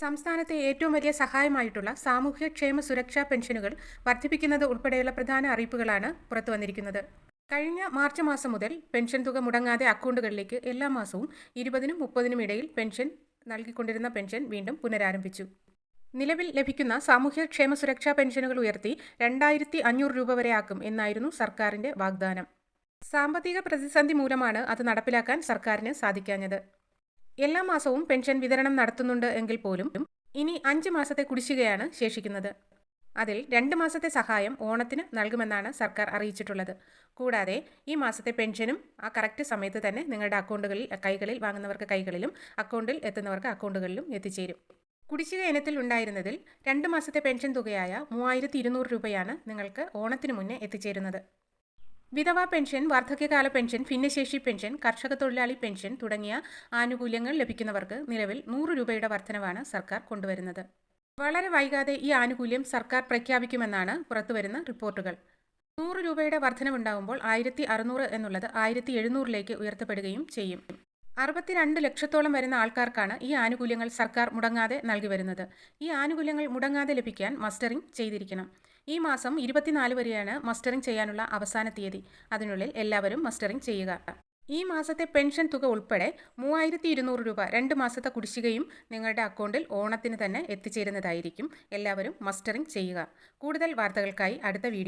സംസ്ഥാനത്തെ ഏറ്റവും വലിയ സഹായമായിട്ടുള്ള സാമൂഹ്യക്ഷേമ സുരക്ഷാ പെൻഷനുകൾ വർദ്ധിപ്പിക്കുന്നത് ഉൾപ്പെടെയുള്ള പ്രധാന അറിയിപ്പുകളാണ് പുറത്തുവന്നിരിക്കുന്നത്. കഴിഞ്ഞ മാർച്ച് മാസം മുതൽ പെൻഷൻ തുക മുടങ്ങാതെ അക്കൗണ്ടുകളിലേക്ക് എല്ലാ മാസവും 20-നും 30-നും ഇടയിൽ പെൻഷൻ നൽകിക്കൊണ്ടിരുന്ന പെൻഷൻ വീണ്ടും പുനരാരംഭിച്ചു. നിലവിൽ ലഭിക്കുന്ന സാമൂഹ്യക്ഷേമ സുരക്ഷാ പെൻഷനുകൾ ഉയർത്തി 2500 രൂപ വരെ ആക്കും എന്നായിരുന്നു സർക്കാരിന്റെ വാഗ്ദാനം. സാമ്പത്തിക പ്രതിസന്ധി മൂലമാണ് അത് നടപ്പിലാക്കാൻ സർക്കാരിന് സാധിക്കാഞ്ഞത്. എല്ലാ മാസവും പെൻഷൻ വിതരണം നടത്തുന്നുണ്ട് എങ്കിൽ പോലും ഇനി 5 മാസത്തെ കുടിശ്ശികയാണ് ശേഷിക്കുന്നത്. അതിൽ 2 മാസത്തെ സഹായം ഓണത്തിന് നൽകുമെന്നാണ് സർക്കാർ അറിയിച്ചിട്ടുള്ളത്. കൂടാതെ ഈ മാസത്തെ പെൻഷനും ആ കറക്റ്റ് സമയത്ത് തന്നെ നിങ്ങളുടെ കൈകളിൽ വാങ്ങുന്നവർക്ക് കൈകളിലും അക്കൗണ്ടിൽ എത്തുന്നവർക്ക് അക്കൗണ്ടുകളിലും എത്തിച്ചേരും. കുടിശ്ശിക ഇനത്തിൽ ഉണ്ടായിരുന്നതിൽ 2 മാസത്തെ പെൻഷൻ തുകയായ 3200 രൂപയാണ് നിങ്ങൾക്ക് ഓണത്തിന് മുന്നേ എത്തിച്ചേരുന്നത്. വിധവാ പെൻഷൻ, വാർദ്ധക്യകാല പെൻഷൻ, ഭിന്നശേഷി പെൻഷൻ, കർഷക തൊഴിലാളി പെൻഷൻ തുടങ്ങിയ ആനുകൂല്യങ്ങൾ ലഭിക്കുന്നവർക്ക് നിലവിൽ 100 രൂപയുടെ വർധനവാണ് സർക്കാർ കൊണ്ടുവരുന്നത്. വളരെ വൈകാതെ ഈ ആനുകൂല്യം സർക്കാർ പ്രഖ്യാപിക്കുമെന്നാണ് പുറത്തുവരുന്ന റിപ്പോർട്ടുകൾ. 100 രൂപയുടെ വർധനവുണ്ടാകുമ്പോൾ 1600 എന്നുള്ളത് 1700ലേക്ക് ഉയർത്തപ്പെടുകയും ചെയ്യും. 62 ലക്ഷത്തോളം വരുന്ന ആൾക്കാർക്കാണ് ഈ ആനുകൂല്യങ്ങൾ സർക്കാർ മുടങ്ങാതെ നൽകി വരുന്നത്. ഈ ആനുകൂല്യങ്ങൾ മുടങ്ങാതെ ലഭിക്കാൻ മസ്റ്ററിംഗ് ചെയ്തിരിക്കണം. ഈ മാസം 24 വരെയാണ് മസ്റ്ററിംഗ് ചെയ്യാനുള്ള അവസാന തീയതി. അതിനുള്ളിൽ എല്ലാവരും മസ്റ്ററിംഗ് ചെയ്യുക. ഈ മാസത്തെ പെൻഷൻ തുക ഉൾപ്പെടെ 3200 രൂപ 2 മാസത്തെ കുടിശ്ശികയും നിങ്ങളുടെ അക്കൗണ്ടിൽ ഓണത്തിന് തന്നെ എത്തിച്ചേരുന്നതായിരിക്കും. എല്ലാവരും മസ്റ്ററിംഗ് ചെയ്യുക. കൂടുതൽ വാർത്തകൾക്കായി അടുത്ത വീഡിയോ